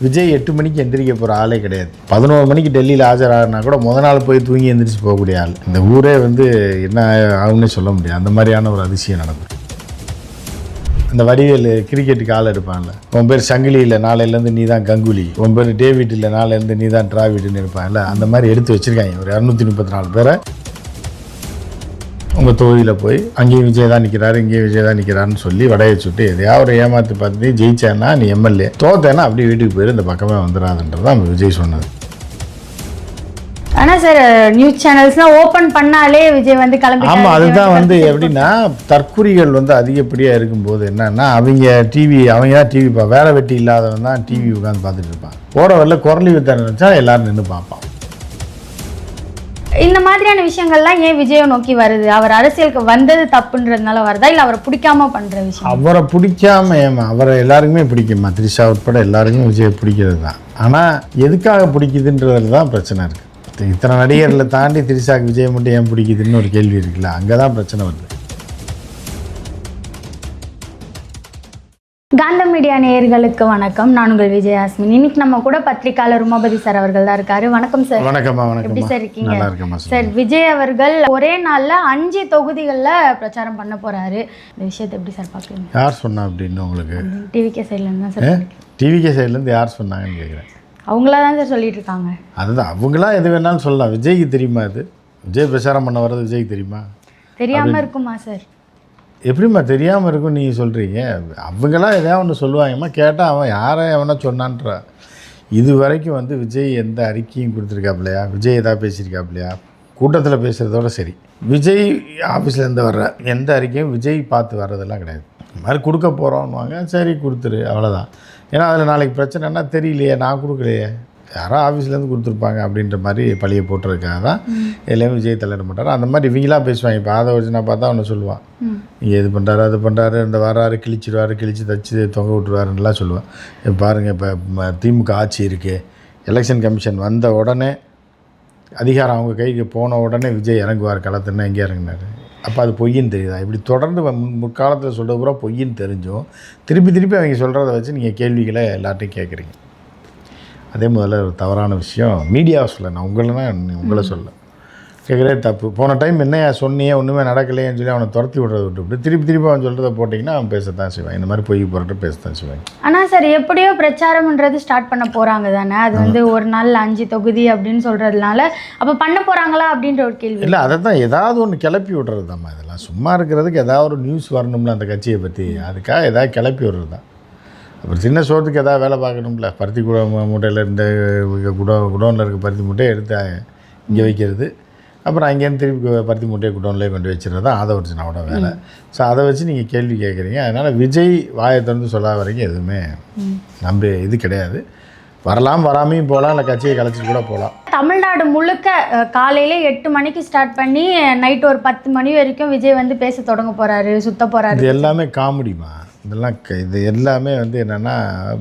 விஜய் 8 மணிக்கு எந்திரிக்க போகிற ஆளே கிடையாது. 11 மணிக்கு டெல்லியில் ஆஜராகனா கூட முத நாள் போய் தூங்கி எந்திரிச்சு போகக்கூடிய ஆள். இந்த ஊரே என்ன ஆகும்னு சொல்ல முடியாது. அந்த மாதிரியான ஒரு அதிசயம் நடந்தது. இந்த வடிவேல் கிரிக்கெட்டுக்கு ஆள் எடுப்பான்ல, உன் பேர் சங்கிலி இல்லை நாளையிலேருந்து நீ தான் கங்குலி, உன் பேர் டேவிட் இல்லை நாளையிலேருந்து நீ தான் டிராவிட்னு இருப்பான்ல, அந்த மாதிரி எடுத்து வச்சுருக்காங்க. ஒரு 234 பேரை உங்கள் தொகுதியில் போய் அங்கேயும் விஜய் தான் நிற்கிறாரு, இங்கேயும் விஜய் தான் நிற்கிறாருன்னு சொல்லி வடையை சுட்டு எதையாவது ஒரு ஏமாற்றி பார்த்துட்டு ஜெயிச்சேன்னா நீ எம்எல்ஏ, தோத்தேன்னா அப்படியே வீட்டுக்கு போயிரு, இந்த பக்கமே வந்துடாதுன்றதான் விஜய் சொன்னது. ஆனால் சார் நியூஸ் சேனல்ஸ்லாம் ஓப்பன் பண்ணாலே விஜய் வந்து கிளம்பி. ஆமாம், அதுதான் எப்படின்னா தற்குறிகள் அதிகப்படியாக இருக்கும்போது என்னன்னா அவங்க தான் டிவி வேலை வெட்டி இல்லாதவன் தான் டிவி உட்காந்து பார்த்துட்டு இருப்பான். போகிற வரல குரலி வித்த நினச்சா எல்லாரும் நின்று பார்ப்பான். இந்த மாதிரியான விஷயங்கள்லாம் ஏன் விஜயை நோக்கி வருது? அவர் அரசியலுக்கு வந்தது தப்புன்றதுனால வருதா, இல்லை அவரை பிடிக்காம பண்ற விஷயம்? அவரை பிடிக்காம அவரை எல்லாருக்குமே பிடிக்குமா, த்ரிஷா உட்பட எல்லாருக்குமே விஜயை பிடிக்கிறது தான். ஆனால் எதுக்காக பிடிக்குதுன்றது தான் பிரச்சனை இருக்குது. இத்தனை நடிகர்களை தாண்டி த்ரிஷாக்கு விஜய் மட்டும் ஏன் பிடிக்குதுன்னு ஒரு கேள்வி இருக்குல்ல, அங்கே தான் பிரச்சனை வருது. காந்தம் மீடியா நேயர்களுக்கு வணக்கம். நான் உங்கள் விஜயாஸ்மின். இன்னைக்கு நம்ம கூட பத்திரிகையாளர் உமாபதி சார் அவர்கள் தான் இருக்காரு. வணக்கம் சார். வணக்கம். எப்படி சார் இருக்கீங்க? சார், விஜய் அவர்கள் ஒரே நாள்ல 5 தொகுதிகளில் பிரச்சாரம் பண்ண போறாரு. இந்த விஷயத்தை எப்படி சார் பார்க்குறீங்க? யார் சொன்னா அப்படின்னு உங்களுக்கு? டிவிகே சைட்லேருந்து தான் சார். டிவிகே சைட்லேருந்து யார் சொன்னாங்கன்னு கேட்குறேன். அவங்களா தான் சார் சொல்லிட்டு இருக்காங்க. அதுதான், அவங்களா எது வேணாலும் சொல்லலாம். விஜய்க்கு தெரியுமா? அது விஜய் பிரச்சாரம் பண்ண வர்றது விஜய்க்கு தெரியுமா? தெரியாம இருக்குமா சார்? எப்படிம்மா தெரியாமல் இருக்கும் நீங்கள் சொல்கிறீங்க? அவங்களாம் எதாவது ஒன்று சொல்லுவாங்கம்மா, கேட்டால் அவன் யாரை எவனா சொன்னான்றா. இது வரைக்கும் விஜய் எந்த அறிக்கையும் கொடுத்துருக்காப்லையா, விஜய் எதாவது பேசியிருக்காப்லையா? கூட்டத்தில் பேசுகிறதோட சரி, விஜய் ஆஃபீஸ்லேருந்து வர்ற எந்த அறிக்கையும் விஜய் பார்த்து வர்றதெல்லாம் கிடையாது. இந்த மாதிரி கொடுக்க போகிறோன்னுவாங்க, சரி கொடுத்துரு, அவ்வளோதான். ஏன்னா அதில் நாளைக்கு பிரச்சனைன்னா தெரியலையே, நான் கொடுக்கலையே, யாரோ ஆஃபீஸ்லேருந்து கொடுத்துருப்பாங்க அப்படின்ற மாதிரி பழியை போட்டுருக்காங்க தான் எல்லாமே விஜய் தலையிட மாட்டார். அந்த மாதிரி இவங்களாம் பேசுவாங்க. இப்போ அதை வச்சு நான் பார்த்தா அவனை சொல்லுவான், நீங்கள் எது பண்ணுறாரு அது பண்ணுறாரு, இந்த வராரு கிழிச்சிடுவார், கிழிச்சு தச்சு தொங்க விட்டுருவாருன்னெலாம் சொல்லுவான். இப்போ பாருங்கள், இப்போ திமுக ஆட்சி இருக்குது, எலெக்ஷன் கமிஷன் வந்த உடனே அதிகாரம் அவங்க கைக்கு போன உடனே விஜய் இறங்குவார் களத்துன்னா எங்கே இறங்கினார்? அப்போ அது பொய்ன்னு தெரியுதா? இப்படி தொடர்ந்து முற்காலத்தில் சொல்கிற பூரா பொய்ன்னு தெரிஞ்சும் திருப்பி அவங்க சொல்கிறத வச்சு நீங்கள் கேள்விகளை எல்லார்ட்டையும் கேட்குறீங்க. அதே முதல்ல ஒரு தவறான விஷயம் மீடியாவை சொல்ல, நான் உங்களை சொல்ல கேட்குறே தப்பு. போன டைம் என்னையா சொன்னியே ஒன்றுமே நடக்கலையேன்னு சொல்லி அவனை துரத்தி விடுறத விட்டு திருப்பி அவன் சொல்கிறத போட்டிங்கன்னா அவன் பேசத்தான் செய்வான். இந்த மாதிரி பொய் போட்டு பேசத்தான் செய்வாங்க. ஆனால் சார், எப்படியோ பிரச்சாரம்ன்றது ஸ்டார்ட் பண்ண போகிறாங்க தானே, அது ஒரு நாள் 5 தொகுதி அப்படின்னு சொல்கிறதுனால அப்போ பண்ண போகிறாங்களா அப்படின்ற ஒரு கேள்வி. இல்லை, அதை தான் ஏதாவது ஒன்று கிளப்பி விடுறது தான்மா. இதெல்லாம் சும்மா இருக்கிறதுக்கு ஏதாவது ஒரு நியூஸ் வரணும்ல அந்த கட்சியை பற்றி, அதுக்காக ஏதாவது கிளப்பி விடுறது தான். அப்புறம் சின்ன சோத்துக்கு எதாவது வேலை பார்க்கணும்ல. பருத்தி மூட்டையில் இருந்த குடோனில் இருக்க பருத்தி மூட்டையை எடுத்து இங்கே வைக்கிறது, அப்புறம் அங்கேருந்து திருப்பி பருத்தி மூட்டையை குடோன்லேயே கொண்டு வச்சுருது தான் ஆதவர்ஜனாவோட வேலை. ஸோ அதை வச்சு நீங்கள் கேள்வி கேட்குறீங்க. அதனால் விஜய் வாயை திறந்து சொல்லாத வரைக்கும் எதுவுமே இது கிடையாது. வரலாம், வராமையும் போகலாம், இல்லை கட்சியை கலைச்சிட்டு கூட போகலாம். தமிழ்நாடு முழுக்க காலையில் 8 மணிக்கு ஸ்டார்ட் பண்ணி நைட்டு ஒரு 10 மணி வரைக்கும் விஜய் பேச தொடங்க போகிறாரு, சுத்த போகிறாரு. இது எல்லாமே காமெடிமா. இது எல்லாமே என்னென்னா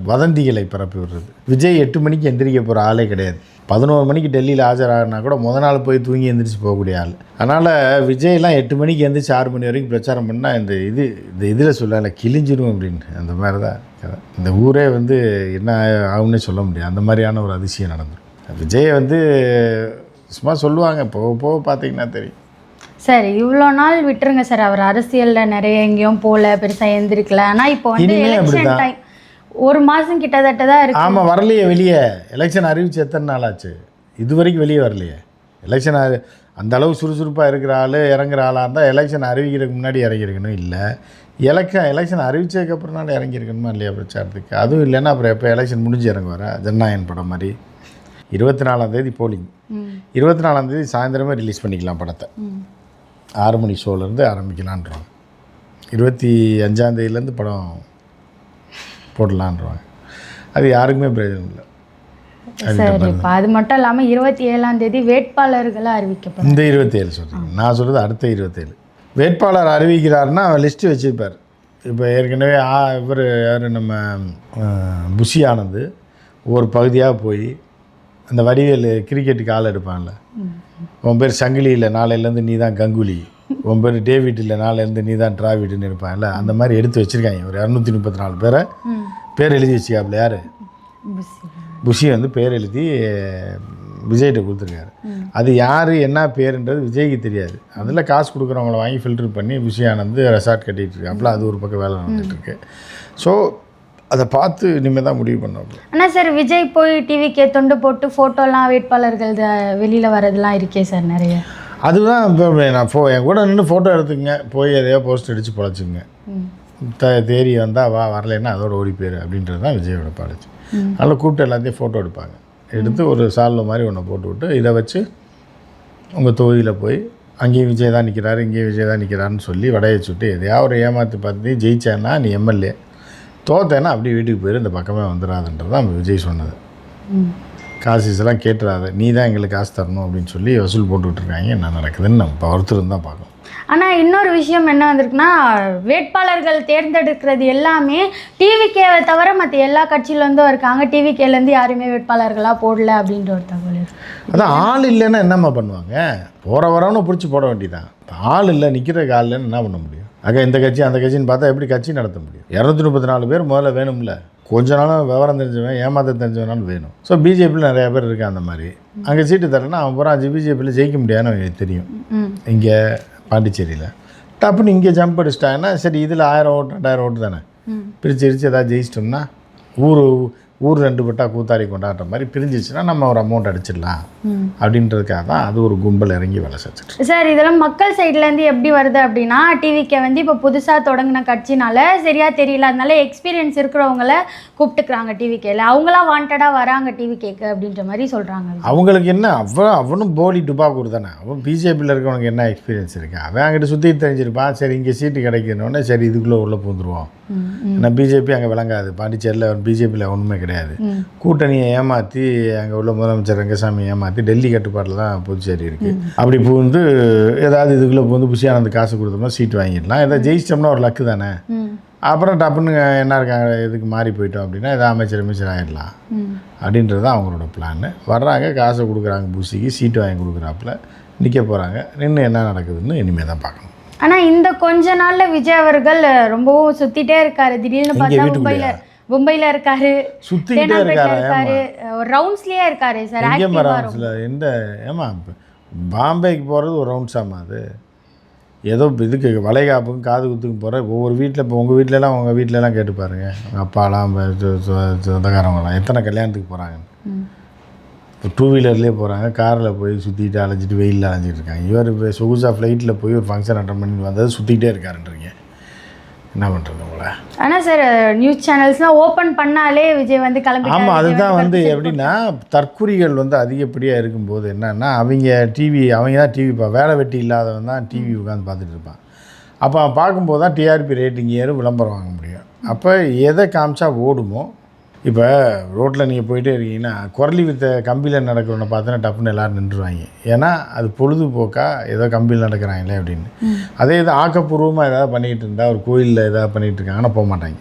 வதந்திகளை பரப்பி விடுறது. விஜய் 8 மணிக்கு எந்திரிக்க போகிற ஆளே கிடையாது. 11 மணிக்கு டெல்லியில் ஆஜராகனா கூட முத நாள் போய் தூங்கி எந்திரிச்சு போகக்கூடிய ஆள். அதனால் விஜய்லாம் 8 மணிக்கு எந்திரிச்சு 6 மணி வரைக்கும் பிரச்சாரம் பண்ணால் இந்த இதில் சொல்லலை கிழிஞ்சிடும் அப்படின்னு. அந்த மாதிரி தான் இந்த ஊரே என்ன ஆகும்னே சொல்ல முடியாது. அந்த மாதிரியான ஒரு அதிசயம் நடந்துடும். விஜயை சும்மா சொல்லுவாங்க, போக போக பார்த்தீங்கன்னா தெரியும். சார், இவ்வளோ நாள் விட்டுருங்க சார், அவர் அரசியலில் நிறைய எங்கேயும் போகல, பெருசாக எழுந்திருக்கல. ஆனால் இப்போ எலெக்ஷன் டைம் 1 மாதம் கிட்டத்தட்ட தான் இருக்குது. ஆமாம், வரலையே வெளியே. எலெக்ஷன் அறிவிச்சு எத்தனை நாள் ஆச்சு? இது வரைக்கும் வெளியே வரலையே. எலெக்ஷன் அந்த அளவு சுறுசுறுப்பாக இருக்கிற ஆள், இறங்குற ஆளாக இருந்தால் எலெக்ஷன் அறிவிக்கிறதுக்கு முன்னாடி இறங்கியிருக்கணும். இல்லை, எலெக்ஷன் அறிவிச்சதுக்கப்புறம்னால இறங்கியிருக்கணுமா இல்லையா பிரச்சாரத்துக்கு? அதுவும் இல்லைன்னா அப்புறம் எப்போ எலெக்ஷன் முடிஞ்சு இறங்குவார்? ஜனநாயகன் படம் மாதிரி 24ஆம் தேதி போலிங், 24ஆம் தேதி சாயந்தரமே ரிலீஸ் பண்ணிக்கலாம் படத்தை. 6 மணி ஷோலேருந்து ஆரம்பிக்கலான்றாங்க. 25ஆம் தேதியிலேருந்து படம் போடலான்றாங்க. அது யாருக்குமே பிரயோஜனம் இல்லை. சரி, இப்போ அது மட்டும் இல்லாமல் 27ஆம் தேதி வேட்பாளர்களை அறிவிக்கப்படும். இந்த 27 சொல்கிறீங்க, நான் சொல்கிறது அடுத்த 27 வேட்பாளர் அறிவிக்கிறாருன்னா அவன் லிஸ்ட்டு வச்சுருப்பார். இப்போ ஏற்கனவே இவர் யார், நம்ம புஷி ஆனந்த் ஒவ்வொரு பகுதியாக போய் அந்த வடிவேல் கிரிக்கெட்டுக்கு ஆள் எடுப்பான்ல, உன் பேர் சங்கிலி இல்லை நாளையிலேருந்து நீ தான் கங்குலி, உன் பேர் டேவிட் இல்லை நாளையிலேருந்து நீ தான் டிராவிட்னு இருப்பான்ல, அந்த மாதிரி எடுத்து வச்சுருக்காங்க. ஒரு 234 பேரை பேர் எழுதி வச்சுக்காப்புல. யார்? புஷி வந்து பேர் எழுதி விஜய்கிட்ட கொடுத்துருக்காரு. அது யார் என்ன பேருன்றது விஜய்க்கு தெரியாது. அதில் காசு கொடுக்குறவங்கள வாங்கி ஃபில்டர் பண்ணி புஷி ஆனந்த் ரெசார்ட் கட்டிகிட்டு இருக்கு. அப்போலாம் அது ஒரு பக்கம் வேலை நடந்துகிட்ருக்கு. ஸோ அதை பார்த்து இனிமேல் தான் முடிவு பண்ணணும். ஆனால் சார் விஜய் போய் டிவிக்கே தொண்டு போட்டு ஃபோட்டோலாம் வேட்பாளர்கள் வெளியில் வரதெல்லாம் இருக்கே சார் நிறைய. அதுதான் இப்போ நான் என் கூட நின்று ஃபோட்டோ எடுத்துங்க, போய் எதையோ போஸ்ட் அடித்து பொழைச்சிங்க, தேறி வந்தால் வரலைன்னா அதோட ஓடி போயிரு அப்படின்றது தான் விஜயோட பாலிச்சு. அதனால் கூப்பிட்டு எல்லாத்தையும் ஃபோட்டோ எடுப்பாங்க. எடுத்து ஒரு சால்வ் மாதிரி ஒன்று போட்டு விட்டு இதை வச்சு உங்கள் தொகுதியில் போய் அங்கேயும் விஜய் தான் நிற்கிறாரு, இங்கேயும் விஜய் தான் நிற்கிறாருன்னு சொல்லி வடையை சுட்டு எதையா ஒரு ஏமாற்றி பார்த்து ஜெயிச்சேன்னா நீ எம்எல்ஏ, தோத்தேன்னா அப்படியே வீட்டுக்கு போயிரு, இந்த பக்கமே வந்துடாதுன்றது தான் விஜய் சொன்னது. காசுலாம் கேட்டுறாத, நீ தான் எங்களுக்கு காசு தரணும் அப்படின்னு சொல்லி வசூல் போட்டுக்கிட்டுருக்காங்க. என்ன நடக்குதுன்னு நம்ம பொறுத்திருந்து தான் பார்க்கணும். ஆனால் இன்னொரு விஷயம் என்ன வந்திருக்குன்னா, வேட்பாளர்கள் தேர்ந்தெடுக்கிறது எல்லாமே டிவிகேவை தவிர மற்ற எல்லா கட்சியிலேருந்தும் இருக்காங்க, டிவிகேலேருந்து யாருமே வேட்பாளர்களாக போடல அப்படின்ற ஒரு தகவல் இருக்குது. அதான் ஆள் இல்லைன்னா என்னம்மா பண்ணுவாங்க? போகிற வரவனு பிடிச்சி போட வேண்டியதான். ஆள் இல்லை, நிற்கிறதுக்கு ஆள் இல்லைன்னு என்ன பண்ண முடியும்? இந்த கட்சி அந்த கட்சின்னு பார்த்தா எப்படி கட்சி நடத்த முடியும்? 234 பேர் முதல்ல வேணும்ல. கொஞ்ச நாளும் விவரம் தெரிஞ்சவன் ஏமாற்ற தெரிஞ்சவனாலும் வேணும். ஸோ பிஜேபியில் நிறையா பேர் இருக்கான் அந்த மாதிரி. அங்கே சீட்டு தரேன்னா அவன் பூரா பிஜேபியில் ஜெயிக்க முடியாதுன்னு அவங்களுக்கு தெரியும். இங்கே பாண்டிச்சேரியில் டப்புன்னு இங்கே ஜம்ப் அடிச்சிட்டாங்கன்னா சரி, இதில் 1000 ஓட்டு 2000 ஓட்டு தானே பிரிச்சு ஏதாவது ஜெயிச்சிட்டோம்னா ஊர் 2 பட்டா கூத்தாடி கொண்டாடுற மாதிரி பிரிஞ்சிச்சுன்னா நம்ம ஒரு அமௌண்ட் அடிச்சிடலாம் அப்படின்றதுக்காக தான் அது ஒரு கும்பல் இறங்கி வேலை செஞ்சுட்டு. சார் இதெல்லாம் மக்கள் சைட்லேருந்து எப்படி வருது அப்படின்னா, டிவிக்கே வந்து இப்போ புதுசாக தொடங்கின கட்சினால சரியாக தெரியல, அதனால எக்ஸ்பீரியன்ஸ் இருக்கிறவங்கள கூப்பிட்டுக்கிறாங்க டிவிக்கேல, அவங்களாம் வாண்டடாக வராங்க டிவிகேக்கு அப்படின்ற மாதிரி சொல்கிறாங்க. அவங்களுக்கு என்ன அவனும் போலி டுபாக்கூர் தானே. அவன் பிஜேபியில் இருக்கவனுக்கு என்ன எக்ஸ்பீரியன்ஸ் இருக்கு? அவன் அங்கிட்ட சுற்றி தெரிஞ்சிருப்பான். சரி இங்கே சீட்டு கிடைக்கணுன்னே சரி இதுக்குள்ளே உள்ளே பூந்துருவோம். ஏன்னா பிஜேபி அங்கே விளங்காது. பாண்டிச்சேரியில் பிஜேபியில் ஒன்றுமே கிடையாது. கூட்டணியை ஏமாற்றி அங்கே உள்ள முதலமைச்சர் ரங்கசாமி ஏமாற்றி டெல்லி கட்டுப்பாட்டில் தான் புதுச்சேரி இருக்குது. அப்படி பூந்து ஏதாவது இதுக்குள்ளே பூந்து புஷி ஆனந்த் காசு கொடுத்தோம்னா சீட்டு வாங்கிடலாம். ஏதாவது ஜெயிச்சிட்டோம்னா ஒரு லக்கு தானே. அப்புறம் டப்புன்னு என்ன இருக்காங்க, எதுக்கு மாறி போயிட்டோம் அப்படின்னா ஏதாவது அமைச்சர் ஆகிடலாம் அப்படின்றது தான் அவங்களோட பிளான். வர்றாங்க, காசை கொடுக்குறாங்க, புஷிக்கு சீட்டு வாங்கி கொடுக்குறாப்புல நிற்க போகிறாங்க. நின்று என்ன நடக்குதுன்னு இனிமேல் தான் பார்க்கணும். ஆனால் இந்த கொஞ்ச நாளில் விஜய் அவர்கள் ரொம்பவும் சுற்றிட்டே இருக்காரு. திடீர்னு பார்த்தா மும்பையில் இருக்காரு, சுற்றிக்கிட்டே இருக்காரு, ஒரு ரவுண்ட்ஸ்லேயே இருக்காரு சார். எந்த ஏமா பாம்பேக்கு போகிறது ஒரு ரவுண்ட்ஸாமா? அது ஏதோ இதுக்கு வளைகாப்புக்கும் காது குத்துக்கும் போகிற ஒவ்வொரு வீட்டில். இப்போ உங்கள் வீட்டிலலாம் உங்கள் வீட்டிலலாம் கேட்டு பாருங்கள், உங்கள் அப்பாலாம் சொந்தக்காரவங்களாம் எத்தனை கல்யாணத்துக்கு போகிறாங்கன்னு. இப்போ 2 வீலர்லேயே போகிறாங்க, காரில் போய் சுற்றிட்டு அலைஞ்சிட்டு வெயிலில் அலைஞ்சிட்டு இருக்காங்க. இவர் இப்போ சொகுசா ஃப்ளைட்டில் போய் ஒரு ஃபங்க்ஷன் அட்டன் பண்ணி வந்தது சுற்றிக்கிட்டே இருக்காருன்றீங்க. என்ன பண்ணுறது உங்களை? ஆனால் சார் நியூஸ் சேனல்ஸ்லாம் ஓப்பன் பண்ணாலே விஜய் வந்து கிளம்பி. ஆமாம், அதுதான் வந்து எப்படின்னா தற்குறிகள் வந்து அதிகப்படியாக இருக்கும்போது என்னன்னா அவங்க தான் டிவி வேலை வெட்டி இல்லாதவன் தான் டிவி உட்காந்து பார்த்துட்டு இருப்பான். அப்போ அவன் பார்க்கும்போது தான் டிஆர்பி ரேட்டிங் ஏறும், விளம்பரம் வாங்க முடியும். அப்போ எதை காமிச்சா ஓடுமோ, இப்போ ரோட்டில் நீங்கள் போயிட்டே இருக்கீங்கன்னா குரலி வித்த கம்பியில் நடக்கிறவனை பார்த்தோன்னா டப்புன்னு எல்லோரும் நின்றுவாங்க. ஏன்னா அது பொழுதுபோக்காக ஏதோ கம்பியில் நடக்கிறாங்களே அப்படின்னு. அதே இது ஆக்கப்பூர்வமாக ஏதாவது பண்ணிக்கிட்டு இருந்தால், ஒரு கோயிலில் ஏதாவது பண்ணிகிட்டு இருக்காங்கன்னா போக மாட்டாங்க.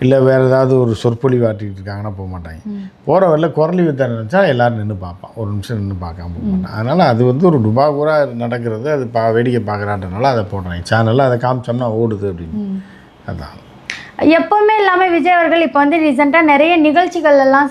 இல்லை வேறு ஏதாவது ஒரு சொற்பொழிவு ஆட்டிக்கிட்டு இருக்காங்கன்னா போக மாட்டாங்க. போகிற வரல குரலி வித்த நினச்சா எல்லோரும் நின்று பார்ப்பான், ஒரு நிமிஷம் நின்று பார்க்காம போக மாட்டான். அதனால் அது வந்து ஒரு டுபாகூராக நடக்கிறது. அது வேடிக்கை பார்க்குறான்றனால அதை போடுறாங்க சேனலில். அதை காமிச்சோம்னா ஓடுது அப்படின்னு. அதுதான் எப்போவுமே இல்லாமல் விஜய் அவர்கள் இப்போ வந்து ரீசெண்டாக நிறைய நிகழ்ச்சிகள் எல்லாம்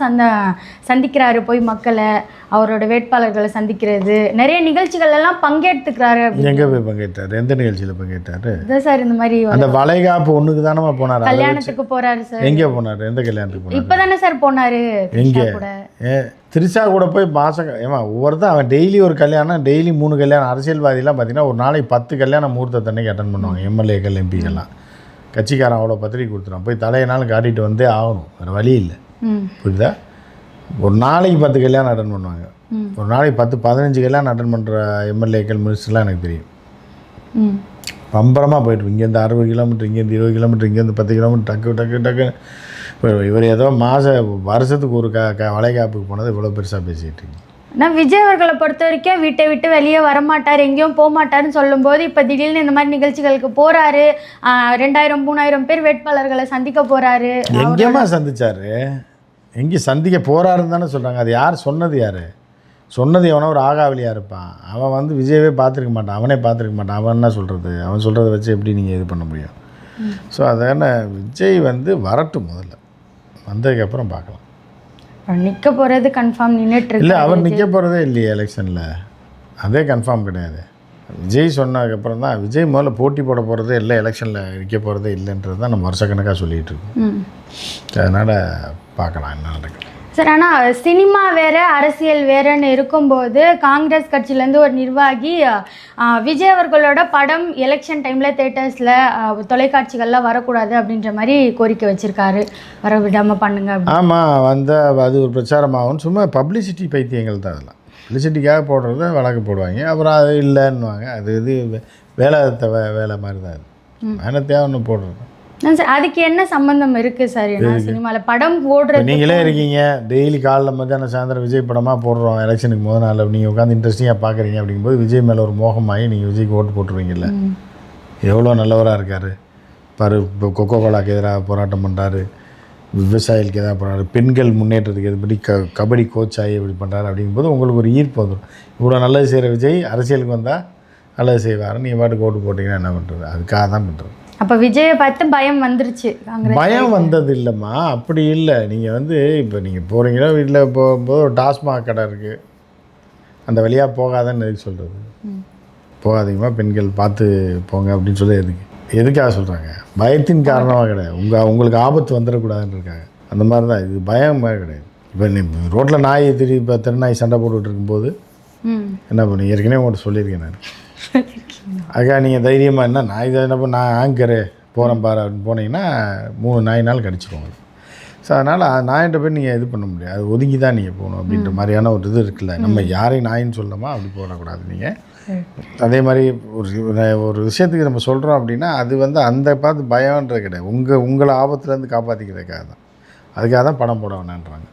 சந்திக்கிறாரு, போய் மக்களை அவரோட வேட்பாளர்களை சந்திக்கிறது, நிறைய நிகழ்ச்சிகள் எல்லாம் பங்கெடுத்துக்கிறாரு. எங்கே போய் பங்கேற்றாரு? எந்த நிகழ்ச்சியில் பங்கேற்றாரு? இதான் சார் இந்த மாதிரி அந்த வளைகாப்பு ஒன்றுக்கு தானே போனார், கல்யாணத்துக்கு போகிறாரு சார். எங்கே போனார்? எந்த கல்யாணத்துக்கு போனார்? இப்போ தானே சார் போனார். எங்கே? திரிஷா கூட போய் மாதம் ஒவ்வொருத்தர் அவன் டெய்லி ஒரு கல்யாணம், டெய்லி 3 கல்யாணம். அரசியல்வாதிலாம் பார்த்தீங்கன்னா ஒரு நாளைக்கு 10 கல்யாணம் முகூர்த்தத்தன்னைக்கு அட்டன் பண்ணுவாங்க. எம்எல்ஏக்கள் எம்பிக்கெல்லாம் கட்சிக்காரன் அவ்வளோ பத்திரிக்கை கொடுத்துருவான். போய் தலையினாலும் காட்டிகிட்டு வந்தே ஆகணும், வேறு வழி இல்லை. புரியுதா? ஒரு நாளைக்கு 10 கல்யாணம் அட்டன் பண்ணுவாங்க. ஒரு நாளைக்கு 10-15 கல்யாணம் அட்டன் பண்ணுற எம்எல்ஏக்கள் மினிஸ்டர்லாம் எனக்கு தெரியும். பம்பரமாக போய்ட்டு இங்கேருந்து 60 கிலோமீட்டர், இங்கேருந்து 20 கிலோமீட்டர், இங்கேருந்து 10 கிலோமீட்டர் டக்கு. இவர் ஏதோ வருஷத்துக்கு ஒரு வளைகாப்புக்கு போனது இவ்வளோ பெருசாக பேசிக்கிட்டு இருக்கு. ஆனால் விஜய் அவர்களை பொறுத்த வரைக்கும் வீட்டை விட்டு வெளியே வரமாட்டார், எங்கேயும் போக மாட்டார்னு சொல்லும்போது இப்போ திடீர்னு இந்த மாதிரி நிகழ்ச்சிகளுக்கு போகிறாரு. 2000-3000 பேர் வேட்பாளர்களை சந்திக்க போகிறாரு. எங்கேயுமா சந்திச்சார்? எங்கேயும் சந்திக்க போகிறாருன்னு தானே சொல்கிறாங்க. அது யார் சொன்னது? யார் சொன்னது? எவனோ ஒரு ஆகாவலியாக இருப்பான். அவன் வந்து விஜயவே பார்த்துருக்க மாட்டான், அவனே பார்த்துருக்க மாட்டான். அவன் என்ன சொல்கிறது? அவன் சொல்கிறத வச்சு எப்படி நீங்கள் இது பண்ண முடியும்? ஸோ அதான விஜய் வந்து வரட்டும், முதல்ல வந்ததுக்கப்புறம் பார்க்கலாம். நிற்க போகிறது கன்ஃபார்ம் நின்றுட்டு இல்லை, அவர் நிற்க போகிறதே இல்லையே எலெக்ஷனில், அதே கன்ஃபார்ம் கிடையாது. விஜய் சொன்னதுக்கப்புறம் தான் விஜய் முதல்ல போட்டி போட போகிறதே இல்லை, எலெக்ஷனில் நிற்க போகிறதே இல்லைன்றது தான் நம்ம வருஷக்கணக்காக சொல்லிகிட்டு இருக்கோம். அதனால் பார்க்கலாம் என்ன நடக்குது. சார், ஆனால் சினிமா வேறு அரசியல் வேறுன்னு இருக்கும்போது காங்கிரஸ் கட்சியிலேருந்து ஒரு நிர்வாகி விஜய் அவர்களோட படம் எலெக்ஷன் டைமில் தேட்டர்ஸில் தொலைக்காட்சிகள்லாம் வரக்கூடாது அப்படின்ற மாதிரி கோரிக்கை வச்சுருக்காரு, வர விடாமல் பண்ணுங்க. ஆமாம், அது ஒரு பிரச்சாரமாகும். சும்மா பப்ளிசிட்டி பைத்தியங்கள் தான் அதெல்லாம். பப்ளிசிட்டிக்காக போடுறத வழக்கு போடுவாங்க, அப்புறம் அது இல்லைன்னுவாங்க. அது இது வேலை மாதிரி தான். அது வேலை தேவை ஒன்று போடுறது. சார், அதுக்கு என்ன சம்மந்தம் இருக்குது சார்? ஏன்னா சினிமாவில் படம் போடுறது நீங்களே இருக்கீங்க, டெய்லி காலைல மத்தியானம் சாயந்தரம் விஜய் படமாக போடுறோம், எலெக்ஷனுக்கு முதல் நாள் நீங்கள் உட்காந்து இன்ட்ரெஸ்டிங்காக பார்க்குறீங்க. அப்படிங்கும்போது விஜய் மேலே ஒரு மோகமாகி நீங்கள் விஜய்க்கு ஓட்டு போட்டுருவீங்கல்ல. எவ்வளோ நல்லவராக இருக்கார் பாரு. இப்போ கொக்கோ கோலாக்கு எதிராக போராட்டம் பண்ணுறாரு, விவசாயிகளுக்கு எதாவது பண்ணுறாரு, பெண்கள் முன்னேற்றத்துக்கு எதுபடி கபடி கோச் ஆகி இப்படி பண்ணுறாரு. அப்படிங்கும்போது உங்களுக்கு ஒரு ஈர்ப்பு வந்துடும். இவ்வளோ நல்லது செய்கிற விஜய் அரசியலுக்கு வந்தால் நல்லது செய்வார், நீங்கள் பாட்டுக்கு ஓட்டு போட்டிங்கன்னா என்ன பண்ணுறது? அதுக்காக தான் பண்ணுறது. அப்போ விஜயை பார்த்து பயம் வந்துருச்சு. பயம் வந்தது இல்லைம்மா, அப்படி இல்லை. நீங்கள் இப்போ நீங்கள் போகிறீங்களோ, வீட்டில் போகும்போது ஒரு டாஸ்மாக் கடை இருக்குது, அந்த வழியாக போகாதன்னு எதுக்கு சொல்கிறது? போகாதீங்கம்மா, பெண்கள் பார்த்து போங்க அப்படின்னு சொல்லி எதுக்காக சொல்கிறாங்க? பயத்தின் காரணமாக கிடையாது, உங்களுக்கு ஆபத்து வந்துடக்கூடாதுன்னு இருக்காங்க. அந்த மாதிரி தான் இது, பயமாக கிடையாது. இப்போ நீ ரோட்டில் நாய் இப்போ திருநாய் சண்டை போட்டுக்கிட்டு இருக்கும்போது என்ன பண்ணி ஏற்கனவே உங்கள்கிட்ட சொல்லியிருக்கேன் நான். அதுக்காக நீங்கள் தைரியமாக என்ன நாய் தான் என்ன நான் ஆங்கரு போகிறேன் பாரு அப்படின்னு போனீங்கன்னா 3 நாயினால் கடிச்சிருவாங்க. ஸோ அதனால் நாயிட்ட போய் நீங்கள் இது பண்ண முடியாது, அது ஒதுங்கி தான் நீங்கள் போகணும் அப்படின்ற மாதிரியான ஒரு இது இருக்குல்ல. நம்ம யாரையும் நாயின்னு சொல்லலாமா, அப்படி போடக்கூடாது. நீங்கள் அதே மாதிரி ஒரு விஷயத்துக்கு நம்ம சொல்கிறோம் அப்படின்னா அது அந்த பார்த்து பயம்ன்றது கிடையாது, உங்களை ஆபத்துலேருந்து காப்பாற்றிக்கிறதுக்காக தான். அதுக்காக தான் படம் போட வேணான்றாங்க,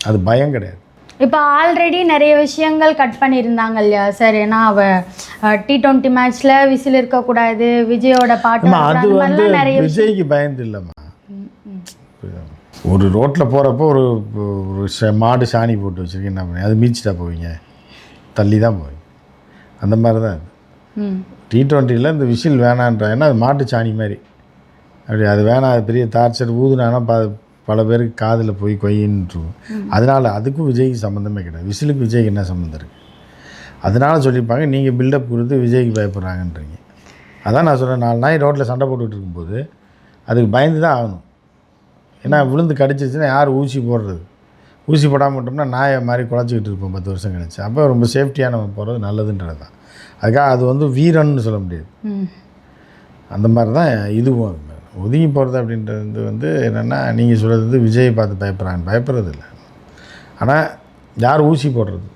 அது பயம் கிடையாது. இப்போ ஆல்ரெடி நிறைய விஷயங்கள் கட் பண்ணியிருந்தாங்க இல்லையா சார்? ஏன்னா T20 மேட்ச்சில் விசில் இருக்கக்கூடாது, விஜயோட பாட்டு, அது நிறைய விஜய்க்கு பயந்து இல்லைம்மா. ஒரு ரோட்டில் போகிறப்போ ஒரு மாடு சாணி போட்டு வச்சுருக்கேன், என்ன பண்ணி அது மீச்சிட்டா போவீங்க? தள்ளி தான் போவீங்க. அந்த மாதிரி தான் அது. T20யில் இந்த விசில் வேணான்றாங்கன்னா அது மாட்டு சாணி மாதிரி, அப்படி அது வேணாம், அது பெரிய டார்ச்சர் ஊதுனானா பல பேருக்கு காதில் போய் கொயின்ட்டுருவோம். அதனால் அதுக்கும் விஜய்க்கு சம்மந்தமே கிடையாது. விசிலுக்கு விஜய்க்கு என்ன சம்மந்தம் இருக்குது? அதனால் சொல்லியிருப்பாங்க நீங்கள் பில்டப் கொடுத்து விஜய்க்கு பயப்படுறாங்கன்றீங்க. அதான் நான் சொல்கிறேன், 4 நாய் ரோட்டில் சண்டை போட்டுக்கிட்டு இருக்கும்போது அதுக்கு பயந்து தான் ஆகணும். ஏன்னா விழுந்து கடிச்சிருச்சுன்னா யார் ஊசி போடுறது? ஊசி போடாமல் விட்டோம்னா நாயை மாதிரி குழச்சிக்கிட்டு இருப்போம் 10 வருஷம் கழிச்சு. அப்போ ரொம்ப சேஃப்டியாக நம்ம போகிறது நல்லதுன்றது தான். அதுக்காக அது வீரன்னு சொல்ல முடியாது. அந்த மாதிரி தான் இதுவும். ஒதுங்கி போகிறது அப்படின்றது என்னென்னா, நீங்கள் சொல்கிறது விஜயை பார்த்து பயப்படுறது இல்லை, ஆனால் யார் ஊசி போடுறது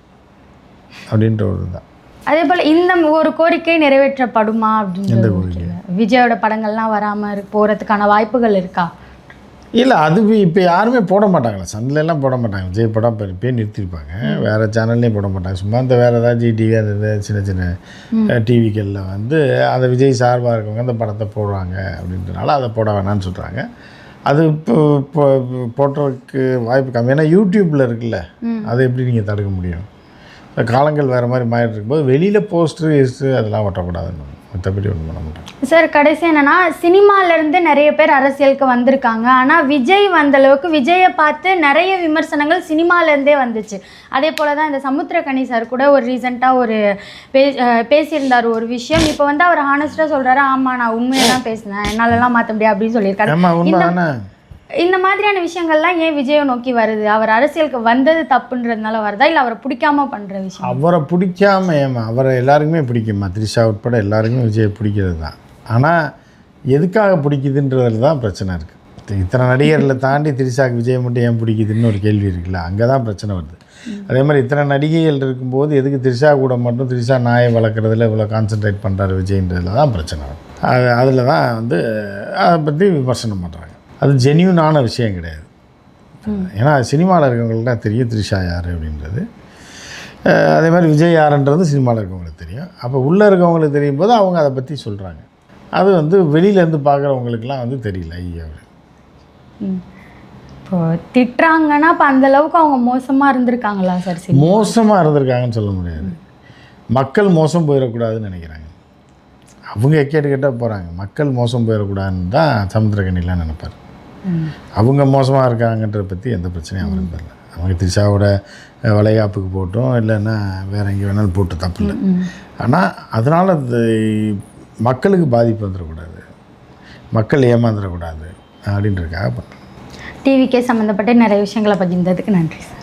அப்படின்ற ஒரு தான். அதே போல் இந்த ஒரு கோரிக்கை நிறைவேற்றப்படுமா அப்படின்ற கோரிக்கை? விஜயோட படங்கள்லாம் வராமல் போகிறதுக்கான வாய்ப்புகள் இருக்கா? இல்லை, அது இப்போ யாருமே போட மாட்டாங்களே, சன்லைலாம் போட மாட்டாங்க. விஜய் படம் இப்போயே நிறுத்திருப்பாங்க, வேறு சேனல்லையும் போட மாட்டாங்க. சும்மா இந்த வேறு ஏதாவது ஜிடிவி அந்த சின்ன சின்ன டிவிகளில் அதை விஜய் சார்பாக இருக்கவங்க அந்த படத்தை போடுவாங்க அப்படின்றனால அதை போட வேணான்னு சொல்கிறாங்க. அது இப்போ போடுறதுக்கு வாய்ப்பு கம்மி. ஏன்னா யூடியூப்பில் இருக்குல்ல, அதை எப்படி நீங்கள் தடுக்க முடியும்? காலங்கள் வேறு மாதிரி மாறிட்டு இருக்கும்போது வெளியில் போஸ்டரு அதெல்லாம் ஒட்டக்கூடாதுன்னு மற்றபடி ஒன்றும் பண்ண மாட்டாங்க. சார், கடைசி என்னென்னா, சினிமாலேருந்து நிறைய பேர் அரசியலுக்கு வந்திருக்காங்க, ஆனால் விஜய் வந்தளவுக்கு விஜயை பார்த்து நிறைய விமர்சனங்கள் சினிமாலேருந்தே வந்துச்சு. அதே போல் தான் இந்த சமுத்திரக்கனி சார் கூட ஒரு ரீசெண்டாக ஒரு பேசியிருந்தார் ஒரு விஷயம். இப்போ அவர் ஹானஸ்ட்டாக சொல்கிறாரு, ஆமாம் நான் உண்மையை தான் பேசினேன், என்னாலலாம் மாற்ற முடியாது அப்படின்னு சொல்லியிருக்காரு. இந்த மாதிரியான விஷயங்கள்லாம் ஏன் விஜயை நோக்கி வருது? அவர் அரசியலுக்கு வந்தது தப்புன்றதுனால வருதா, இல்லை அவரை பிடிக்காம பண்ணுற விஷயம்? அவரை பிடிக்காம அவரை எல்லாருக்குமே பிடிக்குமா, த்ரிஷா உட்பட எல்லாருக்குமே விஜயை பிடிக்கிறது தான். ஆனால் எதுக்காக பிடிக்குதுன்றதுல தான் பிரச்சனை இருக்குது. இத்தனை நடிகர்களை தாண்டி த்ரிஷாவுக்கு விஜய் மட்டும் ஏன் பிடிக்குதுன்னு ஒரு கேள்வி இருக்குல்ல, அங்கே தான் பிரச்சனை வருது. அதே மாதிரி இத்தனை நடிகைகள் இருக்கும்போது எதுக்கு த்ரிஷா கூட மட்டும் த்ரிஷா நாயை வளர்க்குறதுல இவ்வளோ கான்சன்ட்ரேட் பண்ணுறாரு விஜய்ன்றதுல தான் பிரச்சனை வருது. அதில் தான் அதை பற்றி விமர்சனம் பண்ணுறாங்க. அது ஜென்யூனான விஷயம் கிடையாது. ஏன்னா சினிமாவில் இருக்கவங்களுக்கு தான் தெரியும் த்ரிஷா யார் அப்படின்றது. அதே மாதிரி விஜய் யாருன்றது சினிமாவில் இருக்கவங்களுக்கு தெரியும். அப்போ உள்ளே இருக்கவங்களுக்கு தெரியும் போது அவங்க அதை பற்றி சொல்கிறாங்க. அது வெளியிலேருந்து பார்க்குறவங்களுக்குலாம் தெரியல. ஐயா இப்போ திட்டுறாங்கன்னா இப்போ அந்தளவுக்கு அவங்க மோசமாக இருந்திருக்காங்களா சார்? மோசமாக இருந்திருக்காங்கன்னு சொல்ல முடியாது. மக்கள் மோசம் போயிடக்கூடாதுன்னு நினைக்கிறாங்க. அவங்க எக்கேட்டு கேட்டால் போகிறாங்க. மக்கள் மோசம் போயிடக்கூடாதுன்னு தான் சமுத்திரக்கனிலாம் நினைப்பார். அவங்க மோசமாக இருக்காங்கன்றதை பற்றி எந்த பிரச்சனையும் அவருக்கு தெரியல. அவங்க திரிஷாவோட வளைகாப்புக்கு போட்டோம், இல்லைன்னா வேறு எங்கே வேணாலும் போட்டு தப்பு இல்லை. ஆனால் அதனால் அது மக்களுக்கு பாதிப்பு வந்துடக்கூடாது, மக்கள் ஏமாந்துடக்கூடாது அப்படின்றதுக்காக பண்ணுறோம். டிவிக்கே சம்மந்தப்பட்ட நிறைய விஷயங்களை பகிர்ந்ததுக்கு நன்றி சார்.